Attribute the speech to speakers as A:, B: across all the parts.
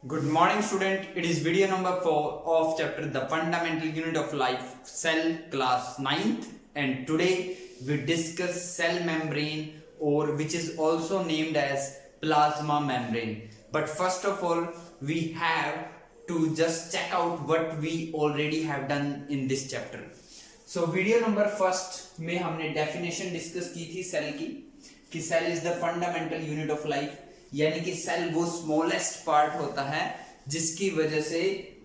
A: Good morning, student. It is video number 4 of chapter The Fundamental Unit of Life, Cell, class 9th, and today we discuss cell membrane, or which is also named as plasma membrane. But first of all, we have to just check out what we already have done in this chapter. So video number first में हमने definition discuss की थी cell की, कि cell is the fundamental unit of life, यानी कि cell वो smallest part होता है जिसकी वजह से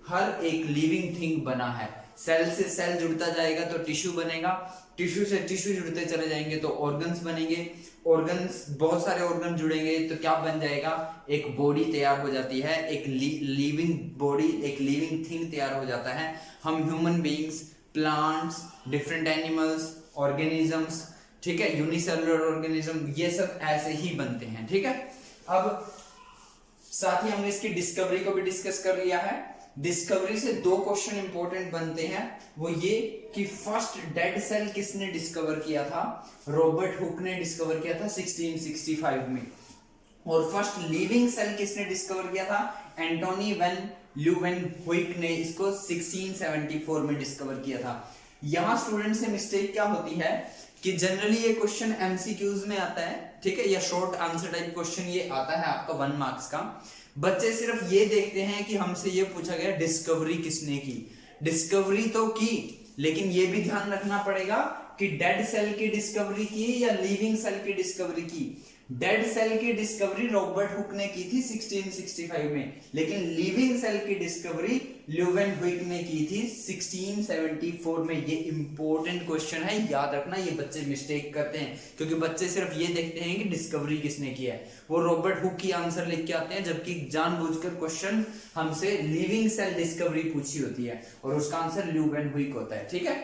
A: हर एक लिविंग थिंग बना है। सेल से सेल जुड़ता जाएगा तो टिश्यू बनेगा, टिश्यू से टिश्यू जुड़ते चले जाएंगे तो ऑर्गन्स बनेंगे, ऑर्गन्स बहुत सारे ऑर्गन जुड़ेंगे तो क्या बन जाएगा, एक बॉडी तैयार हो जाती है, एक लिविंग बॉडी, एक लिविंग थिंग तैयार हो जाता है। हम human beings, plants, different animals, organisms, ठीक है, यूनिसेलुलर ऑर्गेनिज्म, ये सब ऐसे ही बनते हैं। ठीक है, अब साथ ही हमने इसकी डिस्कवरी को भी डिस्कस कर लिया है। डिस्कवरी से दो क्वेश्चन इंपॉर्टेंट बनते हैं, वो ये कि फर्स्ट डेड सेल किसने डिस्कवर किया था, रॉबर्ट हुक ने डिस्कवर किया था 1665 में, और फर्स्ट लिविंग सेल किसने डिस्कवर किया था, एंटोनी वैन ल्यूवेनहुइक ने इसको 1674 में डिस्कवर किया था। यहां स्टूडेंट से मिस्टेक क्या होती है कि जनरली ये क्वेश्चन एमसीक्यूज में आता है, ठीक है, या शॉर्ट आंसर टाइप क्वेश्चन ये आता है आपका 1 मार्क्स का। बच्चे सिर्फ ये देखते हैं कि हमसे ये पूछा गया डिस्कवरी किसने की, डिस्कवरी तो की, लेकिन ये भी ध्यान रखना पड़ेगा कि डेड सेल की डिस्कवरी की या लिविंग सेल की डिस्कवरी की। डेड सेल की डिस्कवरी रॉबर्ट हुक ने की थी 1665 में, लेकिन लिविंग सेल की डिस्कवरी ल्यूवेनहुइक ने की थी 1674 में। ये इंपॉर्टेंट क्वेश्चन है, याद रखना, ये बच्चे मिस्टेक करते हैं क्योंकि बच्चे सिर्फ ये देखते हैं कि डिस्कवरी किसने किया है, वो रॉबर्ट हुक की आंसर लिख के आते हैं, जबकि जानबूझकर क्वेश्चन हमसे लिविंग सेल डिस्कवरी पूछी होती है और उसका आंसर ल्यूवेनहुइक होता है। ठीक है,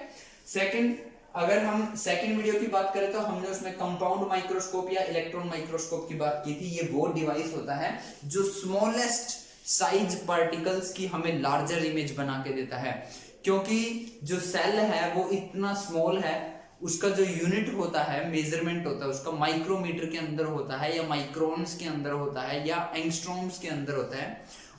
A: सेकंड, अगर हम सेकंड वीडियो की बात करें तो हमने उसमें कंपाउंड माइक्रोस्कोप या इलेक्ट्रॉन माइक्रोस्कोप की बात की थी। ये वो डिवाइस होता है जो स्मॉलेस्ट साइज पार्टिकल्स की हमें लार्जर इमेज बना के देता है, क्योंकि जो सेल है वो इतना स्मॉल है, उसका जो यूनिट होता है, मेजरमेंट होता है उसका, माइक्रोमीटर के अंदर होता है या माइक्रोन्स के अंदर होता है या एंगस्ट्रॉम्स के अंदर होता है,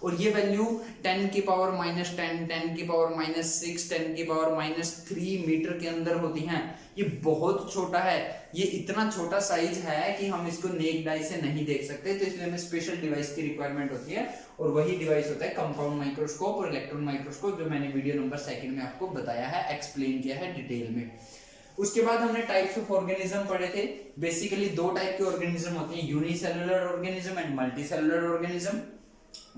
A: और ये वैल्यू 10 की पावर -10, 10 की पावर -6, 10 की पावर -3 मीटर के अंदर होती हैं। ये बहुत छोटा है, ये इतना छोटा साइज है कि हम इसको नेक्ड आई से नहीं देख सकते, तो इसलिए हमें स्पेशल डिवाइस की रिक्वायरमेंट होती है, और वही डिवाइस होता है कंपाउंड माइक्रोस्कोप और इलेक्ट्रॉन माइक्रोस्कोप, जो मैंने वीडियो नंबर 2 में आपको बताया है, एक्सप्लेन किया है डिटेल में। उसके बाद हमने टाइप्स ऑफ ऑर्गेनिज्म पढ़े थे। बेसिकली 2 टाइप के ऑर्गेनिज्म होते हैं, unicellular organism and multicellular organism.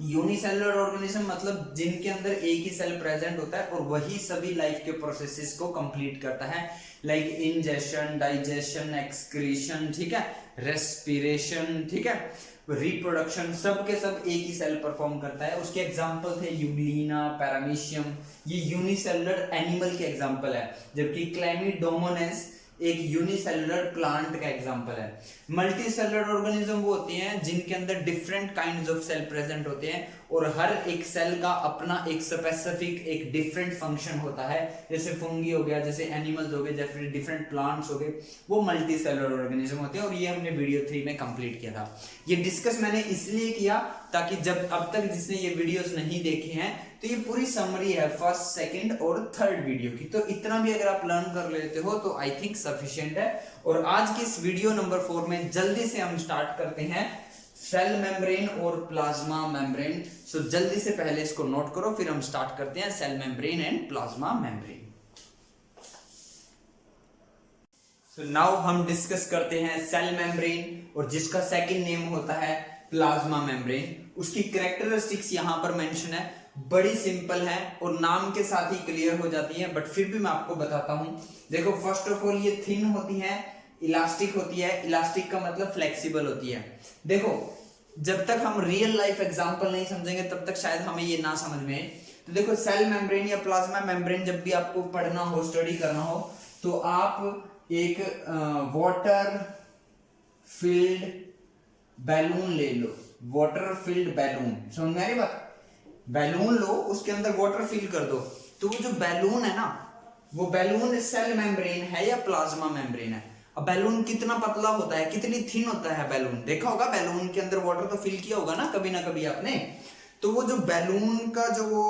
A: Unicellular organism मतलब जिनके अंदर एक ही सेल प्रेजेंट होता है और वही सभी लाइफ के प्रोसेसेस को कंप्लीट करता है, लाइक इंजेशन, डाइजेशन, एक्सक्रीशन, ठीक है, रेस्पिरेशन, ठीक है, रिप्रोडक्शन, सब के सब एक ही सेल परफॉर्म करता है। उसके एग्जांपल थे यूग्लिना, पैरामीशियम, ये यूनिसेलुलर एनिमल के एग्जांपल है, जबकि क्लैमिडोमोनास एक यूनिसेलुलर प्लांट का एग्जांपल है। मल्टीसेलुलर ऑर्गेनिज्म वो होते हैं जिनके अंदर different kinds of cell present होते हैं और हर एक सेल का अपना एक स्पेसिफिक, एक डिफरेंट फंक्शन होता है, जैसे फंगी हो गया, जैसे एनिमल्स हो गए, जैसे डिफरेंट प्लांट्स हो गए, वो मल्टीसेलुलर ऑर्गेनिज्म होते हैं, और ये हमने वीडियो 3 में कंप्लीट किया था। ये डिस्कस मैंने इसलिए किया ताकि जब अब तक जिसने ये वीडियोस नहीं देखे हैं तो ये पूरी समरी है फर्स्ट, सेकंड और थर्ड वीडियो की, तो इतना भी अगर आप लर्न कर लेते हो तो आई थिंक सफिशिएंट है। और आज की इस वीडियो नंबर 4 में जल्दी से हम स्टार्ट करते हैं सेल मेम्ब्रेन और प्लाज्मा मेम्ब्रेन। सो जल्दी से पहले इसको नोट करो, फिर हम स्टार्ट करते हैं cell membrane and plasma membrane. So now हम डिस्कस करते हैं सेल मेम्ब्रेन, और जिसका सेकंड नेम होता है प्लाज्मा मेम्ब्रेन। उसकी कैरेक्टरिस्टिक्स यहां पर मेंशन है, बड़ी सिंपल है और नाम के साथ ही क्लियर हो जाती है, बट फिर भी मैं आपको बताता हूं। देखो, फर्स्ट ऑफ ऑल ये थिन होती है, इलास्टिक होती है, इलास्टिक का मतलब फ्लेक्सिबल होती है। देखो, जब तक हम रियल लाइफ एग्जांपल नहीं समझेंगे तब तक शायद हमें ये ना समझ में आए। तो देखो, सेल मेम्ब्रेन या प्लाज्मा मेम्ब्रेन जब भी आपको पढ़ना हो, स्टडी करना हो, तो आप एक वाटर फिल्ड बैलून ले लो, वाटर फिल्ड बैलून, समझ में आ रही बात? बैलून लो, उसके अंदर वाटर फिल कर दो, तो वो जो बैलून है ना, वो बैलून सेल मेम्ब्रेन है या प्लाज्मा मेम्ब्रेन है। अब बैलून कितना पतला होता है, कितनी थिन होता है बैलून, देखा होगा बैलून के अंदर वाटर तो फिल किया होगा ना कभी आपने। तो वो जो बैलून का जो वो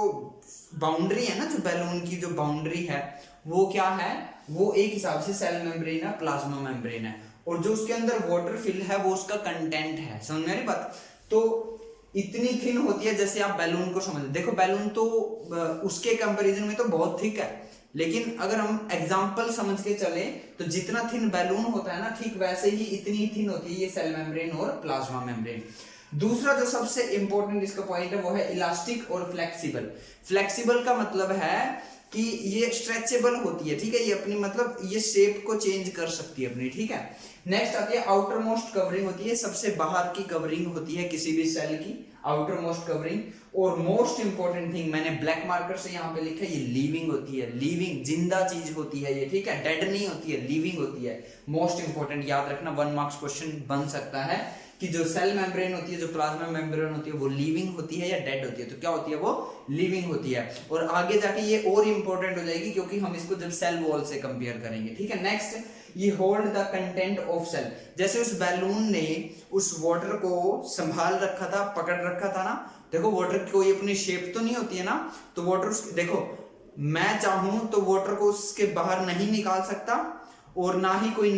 A: बाउंड्री है ना, जो बैलून की जो बाउंड्री है वो क्या है, वो एक हिसाब से सेल मेम्ब्रेन है, प्लाज्मा मेम्ब्रेन है, और जो उसके अंदर वाटर फिल है वो उसका कंटेंट है। समझ में आ रही बात? तो इतनी थिन होती है, जैसे आप बैलून को समझ, देखो बैलून तो उसके कंपैरिजन में तो बहुत थिक है, लेकिन अगर हम एग्जांपल समझ के चले तो जितना थिन बैलून होता है ना, ठीक वैसे ही इतनी थिन होती है ये सेल मेम्ब्रेन और प्लाज्मा मेम्ब्रेन। दूसरा जो सबसे इंपॉर्टेंट इसका पॉइंट है वो है इलास्टिक और फ्लेक्सिबल। फ्लेक्सिबल का मतलब है कि ये स्ट्रेचेबल होती है, ठीक है, ये अपनी मतलब ये शेप को चेंज कर सकती है अपनी, ठीक है। नेक्स्ट आती है आउटर मोस्ट कवरिंग, होती है सबसे बाहर की कवरिंग होती है किसी भी सेल की, आउटर मोस्ट कवरिंग। और मोस्ट इंपॉर्टेंट थिंग मैंने ब्लैक मार्कर से यहाँ पे लिखा है, ये लिविंग होती है, लिविंग जिंदा चीज होती है ये, ठीक है, डेड नहीं होती है, लिविंग होती है। मोस्ट इंपॉर्टेंट याद रखना, 1 मार्क्स क्वेश्चन बन सकता है कि जो सेल मेम्ब्रेन होती है, जो प्लाज्मा मेम्ब्रेन होती है, वो लिविंग होती है या डेड होती है। तो क्या होती है, वो लिविंग होती है। और आगे जाके ये और इंपॉर्टेंट हो जाएगी क्योंकि हम इसको जब सेल वॉल से कंपेयर करेंगे, ठीक है। नेक्स्ट, ये hold the content of cell, जैसे उस बैलून ने उस वाटर को संभाल रखा था, पकड़ रखा था ना। देखो वाटर की कोई अपनी शेप तो नहीं होती है ना, तो वाटर देखो मैं चाहूं तो वाटर को उसके बाहर नहीं निकाल सकता, और ना ही कोई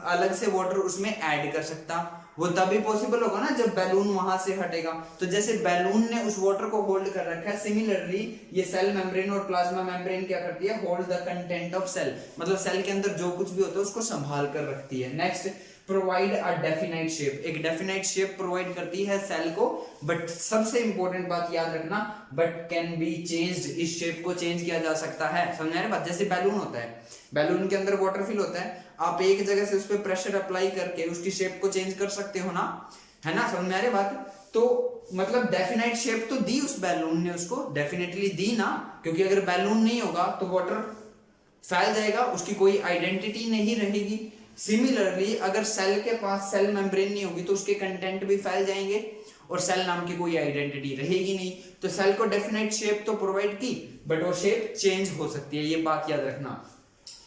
A: अलग से वाटर उसमें ऐड कर सकता। वो तभी पॉसिबल होगा ना जब बैलून वहां से हटेगा। तो जैसे बैलून ने उस वाटर को होल्ड कर रखा है, सिमिलरली ये सेल मेम्ब्रेन और प्लाज्मा मेम्ब्रेन क्या करती है, hold the content of cell, मतलब सेल के अंदर जो कुछ भी होता है उसको संभाल कर रखती है। Next, provide a definite shape, एक डेफिनाइट शेप प्रोवाइड करती है सेल को, बट सबसे इंपॉर्टेंट बात याद रखना, बट कैन बी चेंज्ड, इस शेप को चेंज किया जा सकता है। समझ रहे बात? जैसे बैलून होता है, बैलून के अंदर वाटर फिल होता है, आप एक जगह से उस पर प्रेशर अप्लाई करके उसकी शेप को चेंज कर सकते हो ना, है ना? समझ में आ रही बात? तो मतलब डेफिनाइट शेप तो दी उस बैलून ने, उसको डेफिनेटली दी ना, क्योंकि अगर बैलून नहीं होगा तो वाटर फैल जाएगा, उसकी कोई आइडेंटिटी नहीं रहेगी। सिमिलरली अगर सेल के पास सेल मेम्ब्रेन नहीं होगी तो उसके कंटेंट भी फैल जाएंगे और सेल नाम की कोई आइडेंटिटी रहेगी नहीं। तो सेल को डेफिनेट शेप तो प्रोवाइड की, बट वो शेप चेंज हो सकती है, ये बात याद रखना।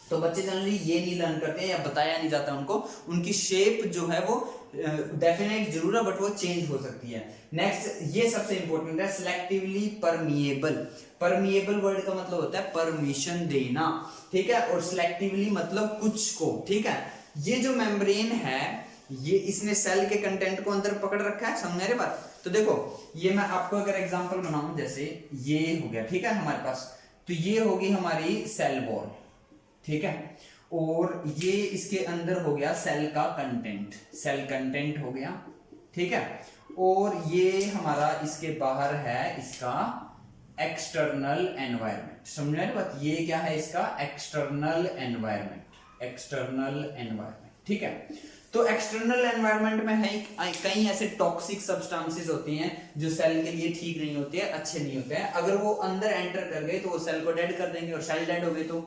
A: तो बच्चे जनरली ये नहीं लर्न करते हैं या बताया नहीं जाता उनको, उनकी शेप जो है वो डेफिनेट जरूर है बट वो चेंज हो सकती है। नेक्स्ट, ये सबसे इंपॉर्टेंट है, सिलेक्टिवली परमिएबल। परमिएबल वर्ड का मतलब होता है परमिशन देना, ठीक है, और सिलेक्टिवली मतलब कुछ को, ठीक है। ये जो मेम्ब्रेन है ये इसने सेल के कंटेंट को अंदर पकड़ रखा है, समझ रहे बात? तो देखो ये मैं आपको अगर एग्जांपल बनाऊं, जैसे ये हो गया, ठीक है, हमारे पास, तो ये होगी हमारी सेल वॉल, ठीक है, और ये इसके अंदर हो गया सेल का कंटेंट, सेल कंटेंट हो गया, ठीक है, और ये हमारा इसके बाहर है इसका एक्सटर्नल एनवायरनमेंट। समझ रहे बात? ये क्या है इसका एक्सटर्नल एनवायरनमेंट, एक्सटर्नल एनवायरनमेंट, ठीक है। तो एक्सटर्नल एनवायरनमेंट में है कई ऐसे टॉक्सिक सब्सटेंसेस होती हैं जो सेल के लिए ठीक नहीं होते हैं, अच्छे नहीं होते हैं। अगर वो अंदर एंटर कर गए तो वो सेल को डेड कर देंगे, और सेल डेड हो गई तो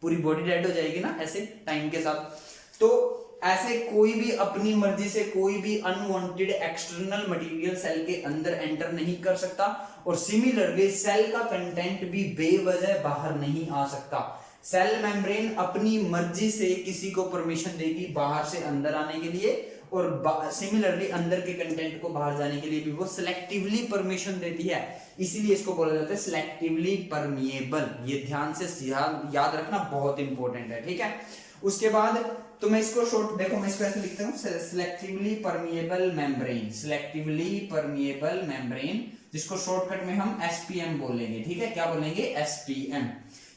A: पूरी बॉडी डेड हो जाएगी ना, ऐसे टाइम के साथ। तो ऐसे कोई भी अपनी मर्जी से कोई भी अनवांटेड एक्सटर्नल मटेरियल सेल के अंदर एंटर नहीं कर सकता, और सिमिलरली सेल का कंटेंट भी बेवजह बाहर नहीं आ सकता। सेल मेम्ब्रेन अपनी मर्जी से किसी को परमिशन देगी बाहर से अंदर आने के लिए, और सिमिलरली अंदर के कंटेंट को बाहर जाने के लिए भी वो सिलेक्टिवली परमिशन देती है, इसीलिए इसको बोला जाता है सिलेक्टिवली परमिएबल। ये ध्यान से याद रखना, बहुत इंपॉर्टेंट है, ठीक है। उसके बाद तो मैं इसको शॉर्ट, देखो मैं इसको ऐसे लिखता हूँ, selectively permeable membrane, selectively permeable membrane, जिसको शॉर्टकट में हम एसपीएम बोलेंगे, ठीक है, क्या बोलेंगे, एसपीएम।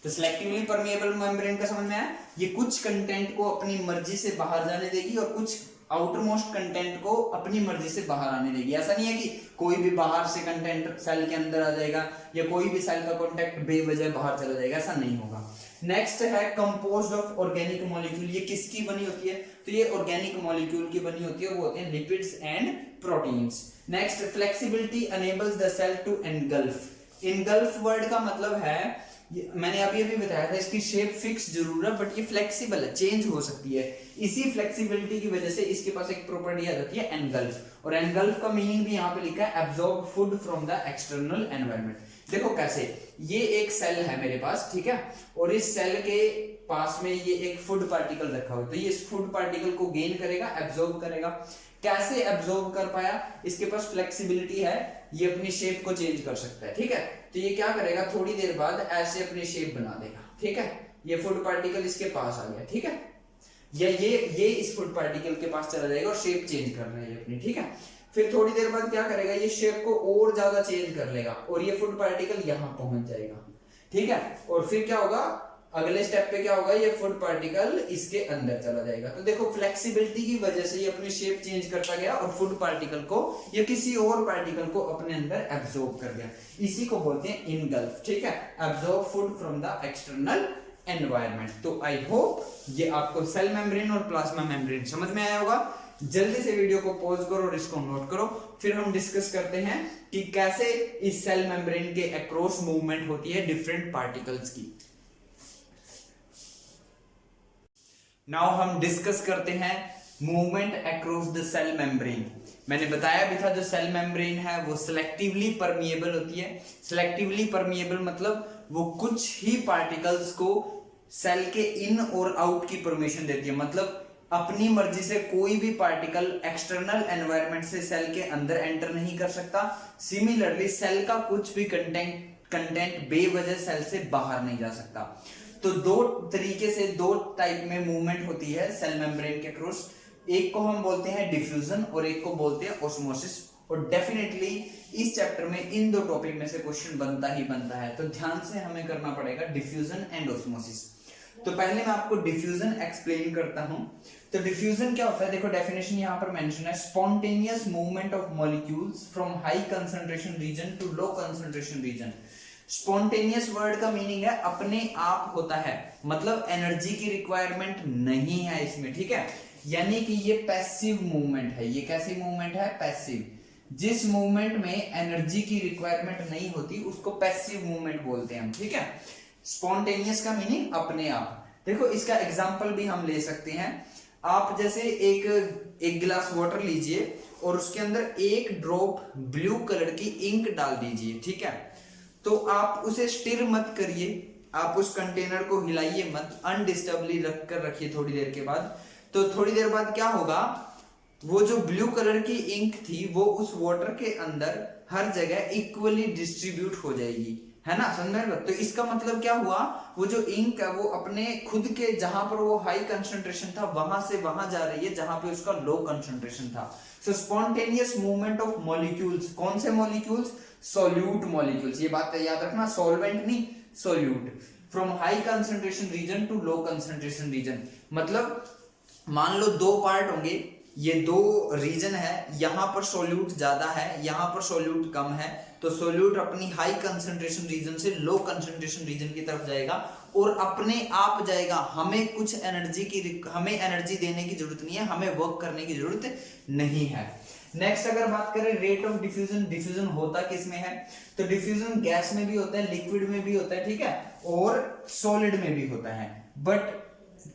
A: तो सिलेक्टिवली परमिएबल मेम्ब्रेन का समझ में आया, ये कुछ कंटेंट को अपनी मर्जी से बाहर जाने देगी और कुछ आउटर मोस्ट कंटेंट को अपनी मर्जी से बाहर आने देगी। ऐसा नहीं है कि कोई भी बाहर से कंटेंट सेल के अंदर आ जाएगा या कोई भी सेल का कांटेक्ट बेवजह बाहर चला जाएगा, ऐसा नहीं होगा। नेक्स्ट है कंपोज्ड ऑफ ऑर्गेनिक मॉलिक्यूल, ये किसकी बनी होती है, तो ये ऑर्गेनिक मॉलिक्यूल की बनी होती है, वो होते हैं lipids and proteins. Next, flexibility enables the cell to engulf। engulf word का मतलब है, मैंने अभी बताया था, इसकी शेप फिक्स जरूर है बट ये फ्लेक्सिबल है, चेंज हो सकती है। इसी फ्लेक्सिबिलिटी की वजह से इसके पास एक प्रॉपर्टी आ जाती है एनगल्फ, और एनगल्फ का मीनिंग भी यहाँ पे लिखा है absorb food from the external environment. देखो कैसे, ये एक सेल है मेरे पास, ठीक है, और इस सेल के पास में ये एक फूड पार्टिकल रखा हुआ है, तो ये इस फूड पार्टिकल को गेन करेगा, एब्जॉर्ब करेगा। कैसे एब्जॉर्ब कर पाया, इसके पास फ्लेक्सिबिलिटी है, ये अपनी शेप को चेंज कर सकता है, ठीक है। तो ये क्या करेगा, थोड़ी देर बाद ऐसे अपनी शेप बना देगा, ठीक है। ये फूड पार्टिकल इसके पास आ गया, ठीक है, या ये इस फूड पार्टिकल के पास चला जाएगा और शेप चेंज कर रहा है अपनी, ठीक है। फिर थोड़ी देर बाद क्या करेगा, ये शेप को और ज्यादा चेंज कर लेगा और ये फूड पार्टिकल यहां पहुंच जाएगा, ठीक है। और फिर क्या होगा, अगले स्टेप पे क्या होगा, ये फूड पार्टिकल इसके अंदर चला जाएगा। तो देखो फ्लेक्सिबिलिटी की वजह से ये अपनी शेप चेंज करता गया और फूड पार्टिकल को या किसी और पार्टिकल को अपने अंदर एब्जॉर्ब कर गया। इसी को बोलते हैं इनगल्फ, ठीक है, absorb food from the external environment. तो आई होप ये आपको सेल मेम्ब्रेन और प्लाज्मा मेम्ब्रेन समझ में आया होगा। जल्दी से वीडियो को पॉज करो और इसको नोट करो, फिर हम डिस्कस करते हैं कि कैसे इस सेल मेम्ब्रेन के अक्रॉस मूवमेंट होती है डिफरेंट पार्टिकल्स की। नाउ हम डिस्कस करते हैं movement across the cell membrane. मैंने बताया भी था जो सेल मेम्ब्रेन है वो सिलेक्टिवली परमिएबल होती है। सिलेक्टिवली परमिएबल मतलब वो कुछ ही पार्टिकल्स को सेल के इन और आउट की परमिशन देती है, मतलब अपनी मर्जी से कोई भी पार्टिकल एक्सटर्नल एनवायरनमेंट से सेल के अंदर एंटर नहीं कर सकता। सिमिलरली सेल का कुछ भी कंटेंट बेवजह सेल से बाहर नहीं जा सकता। तो दो तरीके से, दो टाइप में मूवमेंट होती है सेल मेम्ब्रेन के अक्रॉस। एक को हम बोलते हैं डिफ्यूजन और एक को बोलते हैं ऑस्मोसिस। और डेफिनेटली इस चैप्टर में इन दो टॉपिक में से क्वेश्चन बनता ही बनता है, तो ध्यान से हमें करना पड़ेगा डिफ्यूजन एंड ऑस्मोसिस। तो पहले मैं आपको डिफ्यूजन एक्सप्लेन करता हूं। तो डिफ्यूजन क्या होता है, देखो डेफिनेशन यहां पर मेंशन है, spontaneous movement of molecules from high concentration region to low concentration region. Spontaneous word का मीनिंग है अपने आप होता है, मतलब एनर्जी की रिक्वायरमेंट नहीं है इसमें, ठीक है। यानी कि ये पैसिव मूवमेंट है। ये कैसी मूवमेंट है, पैसिव। जिस मूवमेंट में एनर्जी की रिक्वायरमेंट नहीं होती उसको पैसिव मूवमेंट बोलते हैं हम, ठीक है। स्पॉन्टेनियस का मीनिंग अपने आप। देखो इसका एग्जांपल भी हम ले सकते हैं। आप जैसे एक गिलास वाटर लीजिए और उसके अंदर एक ड्रॉप ब्लू कलर की इंक डाल दीजिए, ठीक है। तो आप उसे स्टिर मत करिए, आप उस कंटेनर को हिलाइए मत, अनडिस्टर्बली रख कर रखिए थोड़ी देर के बाद। तो थोड़ी देर बाद क्या होगा, वो जो ब्लू कलर की इंक थी वो उस वाटर के अंदर हर जगह इक्वली डिस्ट्रीब्यूट हो जाएगी, है ना, समझ में। तो इसका मतलब क्या हुआ, वो जो इंक है वो अपने खुद के जहां पर वो हाई कंसंट्रेशन था वहां से वहां जा रही है जहां पे उसका लो कंसंट्रेशन था। So spontaneous movement of molecules, कौन से मॉलिक्यूल्स, सोल्यूट मॉलिक्यूल्स, ये बात याद रखना, सॉल्वेंट नहीं, solute, from high concentration region to low concentration region. मतलब मान लो दो पार्ट होंगे, ये दो रीजन है, यहां पर सोल्यूट ज्यादा है, यहां पर सोल्यूट कम है, तो सोल्यूट अपनी हाई कंसंट्रेशन रीजन से लो कंसंट्रेशन रीजन की तरफ जाएगा और अपने आप जाएगा। हमें कुछ एनर्जी की, हमें एनर्जी देने की जरूरत नहीं है, हमें वर्क करने की जरूरत नहीं है। नेक्स्ट अगर बात करें रेट ऑफ डिफ्यूजन, डिफ्यूजन होता किसमें है, तो डिफ्यूजन गैस में भी होता है, लिक्विड में भी होता है, ठीक है, और सॉलिड में भी होता है। बट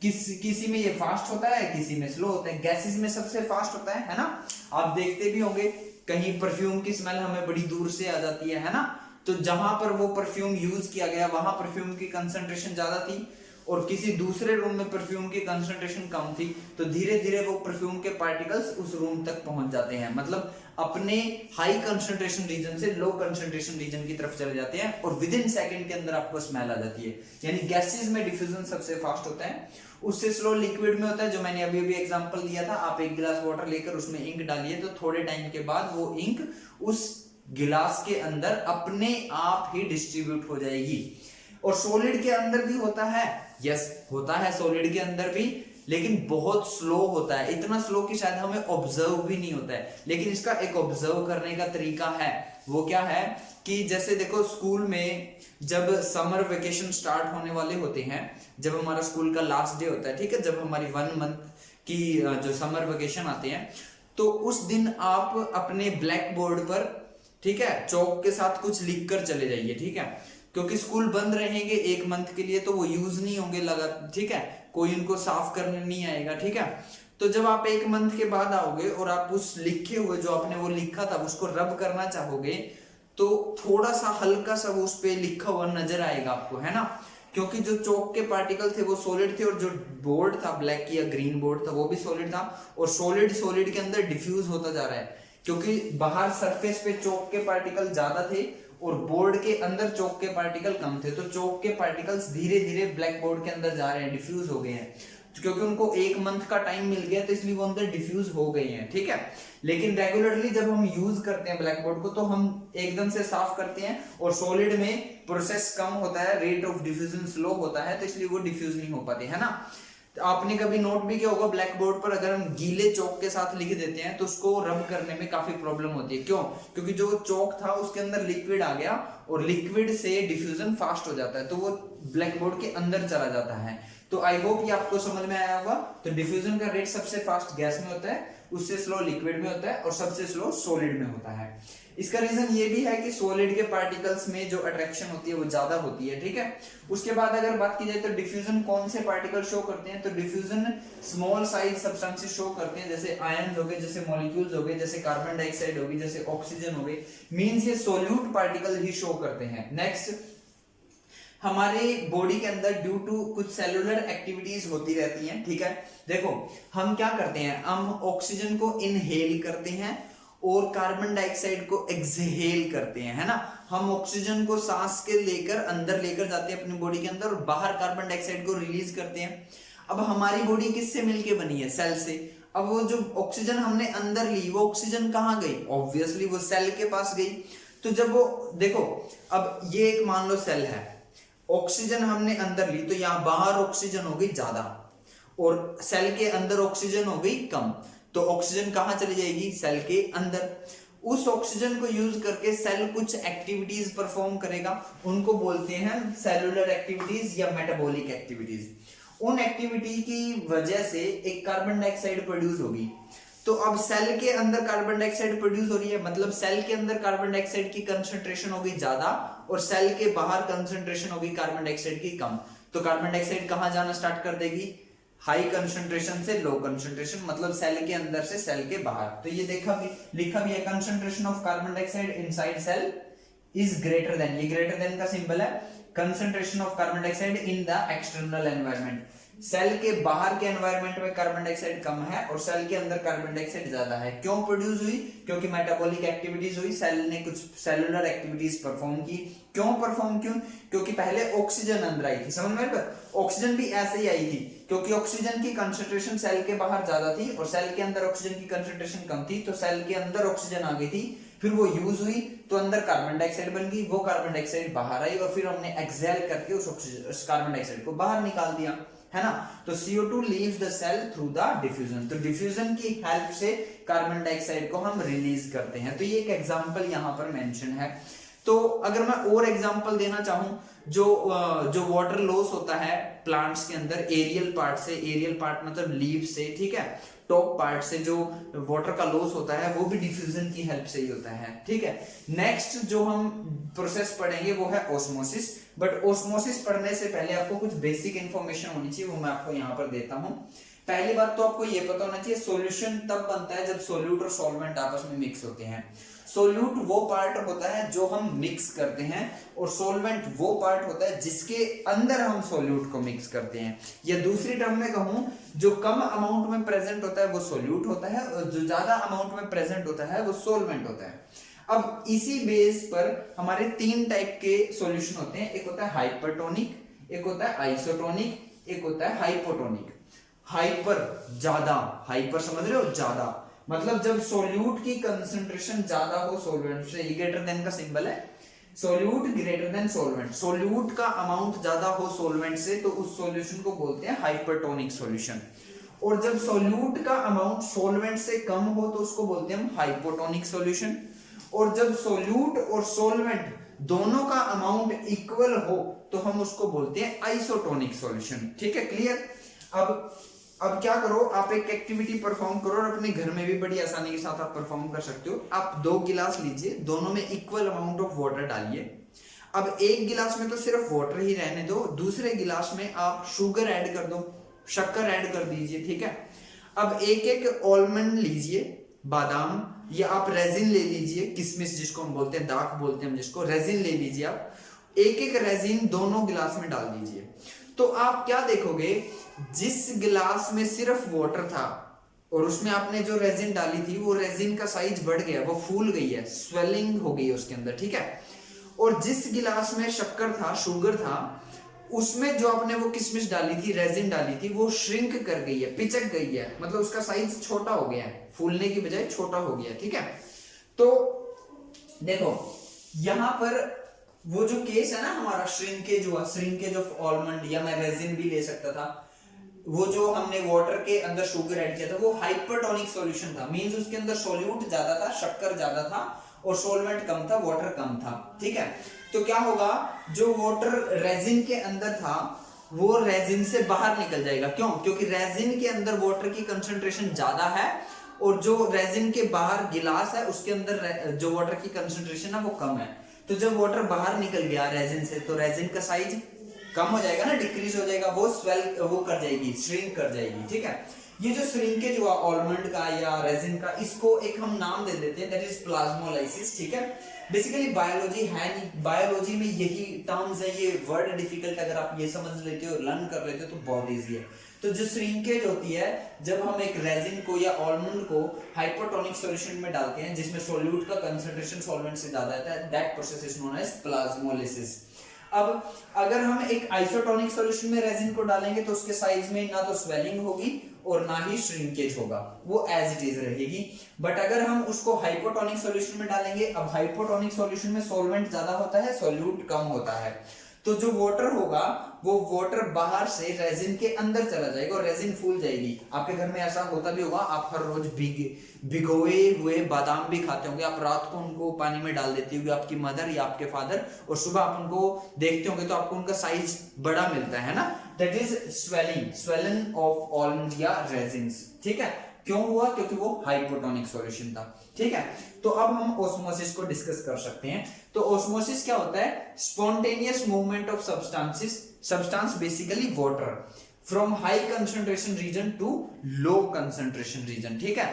A: किसी में ये फास्ट होता है, किसी में स्लो होता है। गैसेस में सबसे फास्ट होता है ना। आप देखते भी होंगे कहीं परफ्यूम की स्मेल हमें बड़ी दूर से आ जाती है ना। तो जहां पर वो परफ्यूम यूज किया गया वहां परफ्यूम की कंसंट्रेशन ज्यादा थी और किसी दूसरे रूम में परफ्यूम की कंसंट्रेशन कम थी, तो धीरे धीरे वो परफ्यूम के पार्टिकल्स उस रूम तक पहुंच जाते हैं, मतलब अपने हाई कंसंट्रेशन रीजन से लो कंसंट्रेशन रीजन की तरफ चले जाते हैं और विद इन सेकंड के अंदर आपको स्मेल आ जाती है। यानी गैसेस में डिफ्यूजन सबसे फास्ट होता है, उससे स्लो लिक्विड में होता है, जो मैंने अभी अभी एग्जांपल दिया था। आप एक गिलास वाटर लेकर उसमें इंक डालिए तो थोड़े टाइम के बाद वो इंक उस गिलास के अंदर अपने आप ही डिस्ट्रीब्यूट हो जाएगी। और सॉलिड के अंदर भी होता है, यस होता है सॉलिड के अंदर भी, लेकिन बहुत स्लो होता है, इतना स्लो कि शायद हमें ऑब्जर्व भी नहीं होता है। लेकिन इसका एक ऑब्जर्व करने का तरीका है, वो क्या है कि जैसे देखो स्कूल में जब समर वेकेशन स्टार्ट होने वाले होते हैं, जब हमारा स्कूल का लास्ट डे होता है, ठीक है, जब हमारी 1 मंथ की जो समर वेकेशन आते हैं, तो उस दिन आप अपने ब्लैक बोर्ड पर, ठीक है, चौक के साथ कुछ लिख कर चले जाइए, ठीक है, क्योंकि स्कूल बंद रहेंगे 1 मंथ के लिए, तो वो यूज नहीं होंगे लगा, ठीक है, कोई इनको साफ करने नहीं आएगा, ठीक है। तो जब आप 1 मंथ के बाद आओगे और आप उस लिखे हुए जो आपने वो लिखा था उसको रब करना चाहोगे, तो थोड़ा सा हल्का सा वो उस पे लिखा हुआ नजर आएगा आपको, है ना, क्योंकि जो चौक के पार्टिकल थे वो सॉलिड थे और जो बोर्ड था ब्लैक या ग्रीन बोर्ड था वो भी सॉलिड था, और सॉलिड सॉलिड के अंदर डिफ्यूज होता जा रहा है क्योंकि बाहर सरफेस पे चौक के पार्टिकल ज्यादा थे और बोर्ड के अंदर चौक के पार्टिकल कम थे, तो चौक के पार्टिकल्स धीरे धीरे ब्लैक बोर्ड के अंदर जा रहे हैं, डिफ्यूज हो गए हैं, क्योंकि उनको 1 मंथ का टाइम मिल गया तो इसलिए वो अंदर डिफ्यूज हो गई हैं, ठीक है। लेकिन रेगुलरली जब हम यूज करते हैं ब्लैक बोर्ड को तो हम एकदम से साफ करते हैं, और सॉलिड में प्रोसेस कम होता है, रेट ऑफ डिफ्यूजन स्लो होता है, तो इसलिए वो डिफ्यूज नहीं हो पाते, है ना। तो आपने कभी नोट भी किया होगा ब्लैक बोर्ड पर अगर हम गीले चौक के साथ लिख देते हैं तो उसको रब करने में काफी प्रॉब्लम होती है, क्यों? क्योंकि जो चौक था उसके अंदर लिक्विड आ गया और लिक्विड से डिफ्यूजन फास्ट हो जाता है, तो वो ब्लैक बोर्ड के अंदर चला जाता है। तो आई होप ये आपको समझ में आया होगा। तो डिफ्यूजन का रेट सबसे फास्ट गैस में होता है, उससे स्लो लिक्विड में होता है और सबसे स्लो सॉलिड में होता है। इसका रीजन ये भी है कि सॉलिड के पार्टिकल्स में जो अट्रैक्शन होती है वो ज्यादा होती है, ठीक है। उसके बाद अगर बात की जाए तो डिफ्यूजन कौन से पार्टिकल शो करते हैं, तो diffusion small size substances show करते हैं, जैसे आयंस हो गए, जैसे मॉलिक्यूल्स हो गए, जैसे कार्बन डाइऑक्साइड होगी, जैसे ऑक्सीजन हो गई, मींस ये सोल्यूट पार्टिकल ही शो करते हैं। नेक्स्ट, हमारे बॉडी के अंदर ड्यू टू कुछ सेलुलर एक्टिविटीज होती रहती हैं, ठीक है। देखो हम क्या करते हैं, हम ऑक्सीजन को इनहेल करते हैं और कार्बन डाइऑक्साइड को एक्सहेल करते हैं, है ना। हम ऑक्सीजन को सांस के लेकर अंदर लेकर जाते हैं अपनी बॉडी के अंदर और बाहर कार्बन डाइऑक्साइड को रिलीज करते हैं। अब हमारी बॉडी किससे मिलके बनी है? सेल से। अब वो जो ऑक्सीजन हमने अंदर ली वो ऑक्सीजन कहाँ गई? ऑब्वियसली वो सेल के पास गई। तो जब वो देखो, अब ये एक मान लो सेल है, ऑक्सीजन हमने अंदर ली तो यहाँ बाहर ऑक्सीजन हो गई ज्यादा और सेल के अंदर ऑक्सीजन हो गई कम, तो ऑक्सीजन कहां चली जाएगी? सेल के अंदर। उस ऑक्सीजन को यूज करके सेल कुछ एक्टिविटीज परफॉर्म करेगा, उनको बोलते हैं सेलुलर एक्टिविटीज या मेटाबॉलिक एक्टिविटीज। उन एक्टिविटी की वजह से एक कार्बन डाइऑक्साइड प्रोड्यूस होगी। तो अब सेल के अंदर कार्बन डाइऑक्साइड प्रोड्यूस हो रही है, मतलब सेल के अंदर कार्बन डाइऑक्साइड की कंसंट्रेशन होगी ज्यादा और सेल के बाहर कंसंट्रेशन होगी कार्बन डाइऑक्साइड की कम। तो कार्बन डाइऑक्साइड कहां जाना स्टार्ट कर देगी? हाई कंसंट्रेशन से लो कंसंट्रेशन, मतलब सेल के अंदर से सेल के बाहर। तो ये लिखा भी है, concentration of carbon dioxide inside cell is greater than, ये ग्रेटर देन का सिंबल है, concentration of carbon dioxide in the external environment. Cell के बाहर के एनवायरनमेंट में कार्बन डाइऑक्साइड कम है और सेल के अंदर कार्बन डाइऑक्साइड ज्यादा है। क्यों प्रोड्यूस हुई? क्योंकि मेटाबॉलिक एक्टिविटीज हुई, सेल ने कुछ सेलुलर एक्टिविटीज परफॉर्म की। क्यों परफॉर्म? क्योंकि पहले ऑक्सीजन अंदर आई थी, समझ में? ऑक्सीजन भी ऐसे ही आई थी क्योंकि ऑक्सीजन की कंसंट्रेशन सेल के बाहर ज्यादा थी और सेल के अंदर ऑक्सीजन की कंसंट्रेशन कम थी, तो सेल के अंदर ऑक्सीजन आ गई थी, फिर वो यूज हुई तो अंदर कार्बन डाइऑक्साइड बन गई, वो कार्बन डाइऑक्साइड बाहर आई और फिर हमने एक्सहेल करके उस कार्बन डाइऑक्साइड को बाहर निकाल दिया, है ना। तो CO2 leaves the cell through the diffusion. तो डिफ्यूजन की हेल्प से कार्बन डाइऑक्साइड को हम रिलीज करते हैं। तो ये एक एग्जांपल यहाँ पर मेंशन है। तो अगर मैं और एग्जांपल देना चाहूं, जो वाटर लॉस होता है प्लांट्स के अंदर एरियल पार्ट से, एरियल पार्ट मतलब लीव से, ठीक है, टॉप पार्ट से जो वाटर का लॉस होता है वो भी डिफ्यूजन की हेल्प से ही होता है, ठीक है। नेक्स्ट जो हम प्रोसेस पढ़ेंगे वो है ऑस्मोसिस। बट ऑस्मोसिस पढ़ने से पहले आपको कुछ बेसिक इंफॉर्मेशन होनी चाहिए, वो मैं आपको यहाँ पर देता हूँ। पहली बात तो आपको ये पता होना चाहिए सॉल्यूशन तब बनता है जब सोल्यूट और सॉल्वेंट आपस में मिक्स होते हैं। सोल्यूट वो पार्ट होता है जो हम मिक्स करते हैं और सॉल्वेंट वो पार्ट होता है जिसके अंदर हम सोल्यूट को मिक्स करते हैं। या दूसरी टर्म में कहूं, जो कम अमाउंट में प्रेजेंट होता है वो सोल्यूट होता है और जो ज्यादा अमाउंट में प्रेजेंट होता है वो सॉल्वेंट होता है। अब इसी बेस पर हमारे 3 टाइप के सॉल्यूशन होते हैं, एक होता है हाइपरटोनिक, एक होता है आइसोटोनिक, एक होता है हाइपोटोनिक। हाइपर ज्यादा, हाइपर समझ रहे हो? ज्यादा मतलब जब सोल्यूट की कंसंट्रेशन ज्यादा हो सोल्वेंट से, ग्रेटर देन का सिंबल है, सोल्यूट ग्रेटर देन सोल्वेंट, सोल्यूट का अमाउंट ज्यादा हो सोल्वेंट से तो उस सॉल्यूशन को बोलते हैं हाइपरटोनिक सॉल्यूशन। और जब सोल्यूट का अमाउंट सोल्वेंट से कम हो तो उसको बोलते हैं हम हाइपोटोनिक सॉल्यूशन। और जब सोल्यूट और सोल्वेंट दोनों का अमाउंट इक्वल हो तो हम उसको बोलते हैं आइसोटोनिक सॉल्यूशन, ठीक है, क्लियर। अब क्या करो, आप एक एक्टिविटी परफॉर्म करो और अपने घर में भी बड़ी आसानी के साथ आप परफॉर्म कर सकते हो। आप 2 गिलास लीजिए, दोनों में इक्वल अमाउंट ऑफ वाटर डालिए। अब एक गिलास में तो सिर्फ वाटर ही रहने दो, दूसरे गिलास में आप शुगर ऐड कर दो, शक्कर ऐड कर दीजिए, ठीक है। अब एक एक ऑलमंड लीजिए, बादाम, या आप रेजिन ले लीजिए, किशमिश जिसको हम बोलते हैं, दाख बोलते हैं हम जिसको, रेजिन ले लीजिए आप। एक एक रेजिन दोनों गिलास में डाल दीजिए। तो आप क्या देखोगे, जिस गिलास में सिर्फ वाटर था और उसमें आपने जो रेजिन डाली थी, वो रेजिन का साइज बढ़ गया, वो फूल गई है, स्वेलिंग हो गई है उसके अंदर, ठीक है। और जिस गिलास में शक्कर था, शुगर था, उसमें जो आपने वो किशमिश डाली थी, रेजिन डाली थी, वो श्रिंक कर गई है, पिचक गई है, मतलब उसका साइज छोटा हो गया है, फूलने की बजाय छोटा हो गया, ठीक है। तो देखो यहां पर वो जो केस है ना हमारा श्रिंकेज ऑफ आलमंड, या मैं रेजिन भी ले सकता था, वो जो हमने वाटर के अंदर शुगर ऐड किया था वो हाइपरटोनिक सॉल्यूशन था, मींस उसके अंदर सॉल्यूट ज्यादा था, शक्कर ज्यादा था और सॉल्वेंट कम था, वाटर कम था, ठीक है। तो क्या होगा, जो वाटर रेजिन के अंदर था वो रेजिन से बाहर निकल जाएगा। क्यों? क्योंकि रेजिन के अंदर वाटर की कंसंट्रेशन ज्यादा है और जो रेजिन के बाहर गिलास है उसके अंदर जो वाटर की कंसंट्रेशन है वो कम है। तो जब वाटर बाहर निकल गया रेजिन से, तो रेजिन का साइज कम हो जाएगा ना, डिक्रीज हो जाएगा, वो वो कर जाएगी, श्रिंक कर जाएगी, ठीक है। ये जो श्रिंकेज हुआ आलमंड का या रेजिन का, इसको एक हम नाम दे देते हैं, दैट इज प्लाज्मोलाइसिस, ठीक है। बेसिकली बायोलॉजी है नहीं, बायोलॉजी में यही टर्म्स है, ये वर्ड डिफिकल्ट, अगर आप ये समझ लेते हो, लर्न कर लेते हो तो बहुत इजी है। तो जो श्रिंकेज होती है, जब हम एक रेजिन को या आलमंड को हाइपरटोनिक सॉल्यूशन में डालते हैं जिसमें सॉल्यूट का कंसंट्रेशन सॉल्वेंट से ज्यादा रहता है, that process is known as plasmolysis. अब अगर हम एक आइसोटोनिक सॉल्यूशन में रेजिन को डालेंगे तो उसके साइज में ना तो स्वेलिंग होगी और ना ही श्रिंकेज होगा, वो एज इट इज रहेगी। बट अगर हम उसको हाइपोटोनिक सॉल्यूशन में डालेंगे, अब हाइपोटोनिक सॉल्यूशन में सॉल्वेंट ज्यादा होता है, सॉल्यूट कम होता है, तो जो वाटर होगा वो वाटर बाहर से रेजिन के अंदर चला जाएगा और रेजिन फूल जाएगी। आपके घर में ऐसा होता भी होगा, आप हर रोज भिगोए हुए बादाम भी खाते होंगे, आप रात को उनको पानी में डाल देती होगी आपकी मदर या आपके फादर, और सुबह आप उनको देखते होंगे तो आपको उनका साइज बड़ा मिलता है ना, that is swelling of almond या रेजिन्स, ठीक है। क्यों हुआ? क्योंकि वो हाइपोटोनिक सॉल्यूशन था, ठीक है। तो अब हम ऑस्मोसिस को डिस्कस कर सकते हैं। तो ऑस्मोसिस क्या होता है? Spontaneous movement of substance basically water from high concentration region to low concentration region, ठीक है।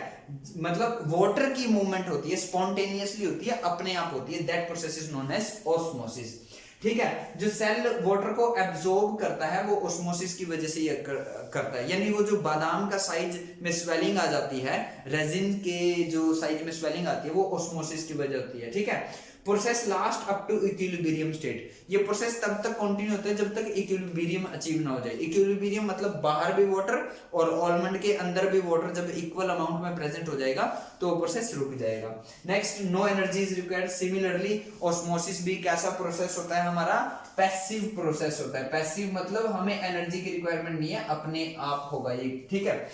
A: मतलब वाटर की मूवमेंट होती है, स्पॉन्टेनियसली होती है, अपने आप होती है, that process is known as osmosis, ठीक है। जो सेल वाटर को एब्जॉर्ब करता है वो ऑस्मोसिस की वजह से ये करता है, यानी वो जो बादाम का साइज में स्वेलिंग आ जाती है, रेजिन के जो साइज में स्वेलिंग आती है, वो ऑस्मोसिस की वजह होती है, ठीक है। Process last up to equilibrium state, ये प्रोसेस तब तक कंटिन्यू होता है जब तक इक्विलिब्रियम अचीव ना हो जाए। इक्विलिब्रियम मतलब बाहर भी वाटर और आलमंड के अंदर भी वाटर जब इक्वल अमाउंट में प्रेजेंट हो जाएगा तो वो प्रोसेस रुक जाएगा। Next, no energy is required. Similarly osmosis भी कैसा प्रोसेस होता है हमारा? पैसिव प्रोसेस होता है। पैसिव मतलब हमें एनर्जी की रिक्वायरमेंट नहीं है, अपने आप होगा ये, ठीक है।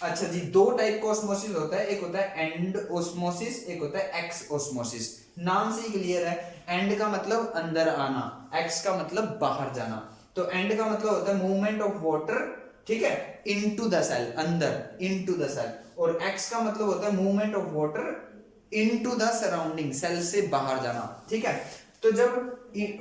A: अच्छा जी, दो टाइप का ऑस्मोसिस होता है, एक होता है एंड ऑस्मोसिस, एक होता है एक्स ऑस्मोसिस। नाम से ही क्लियर है, एंड का मतलब अंदर आना, एक्स का मतलब बाहर जाना। तो एंड का मतलब होता है मूवमेंट ऑफ वाटर, ठीक है, इनटू द सेल, अंदर इनटू द सेल, और एक्स का मतलब होता है movement of water into the surrounding, cell से बाहर जाना, ठीक है। तो जब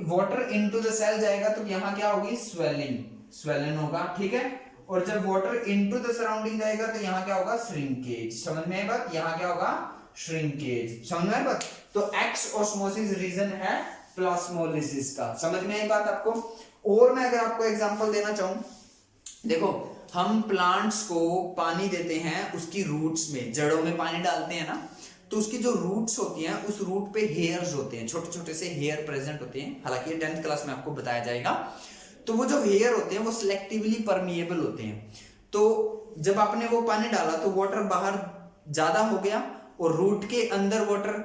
A: वाटर इनटू द सेल जाएगा तो यहाँ क्या होगी? स्वेलिंग होगा, ठीक है। और जब वाटर इनटू द सराउंडिंग जाएगा तो यहाँ क्या होगा? श्रिंकेज। समझ में आई बात? यहाँ क्या होगा? श्रिंकेज। समझ में आई बात? तो एक्स ऑस्मोसिस रीजन है प्लाज्मोलाइसिस का। समझ में आई बात आपको? और मैं अगर आपको एग्जांपल देना चाहूं, देखो हम प्लांट्स को पानी देते हैं उसकी रूट्स में, जड़ों में पानी डालते हैं ना, तो उसकी जो रूट्स होती हैं उस रूट पे हेयर्स होते हैं, छोटे छोटे से हेयर प्रेजेंट होते हैं, हालांकि 10th क्लास में आपको बताया जाएगा। तो वो जो हेयर होते हैं वो सिलेक्टिवली परमिएबल होते हैं। तो जब आपने वो पानी डाला तो वाटर बाहर ज्यादा हो गया और रूट के अंदर वाटर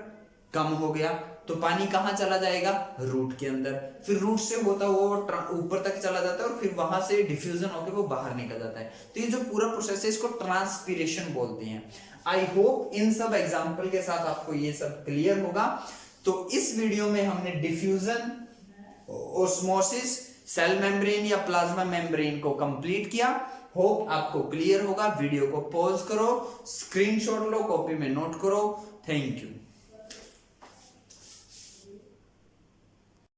A: कम हो गया, तो पानी कहाँ चला जाएगा? रूट के अंदर। फिर रूट से होता वो ऊपर तक चला जाता है और फिर वहां से डिफ्यूजन होकर वो बाहर निकल जाता है। तो ये जो पूरा प्रोसेस है इसको ट्रांसपीरेशन बोलते हैं। आई होप इन सब एग्जाम्पल के साथ आपको ये सब क्लियर होगा। तो इस वीडियो में हमने डिफ्यूजन, ऑस्मोसिस, सेल मेम्ब्रेन या प्लाज्मा मेम्ब्रेन को कंप्लीट किया। होप आपको क्लियर होगा। वीडियो को पॉज करो, स्क्रीनशॉट लो, कॉपी में नोट करो। Thank you.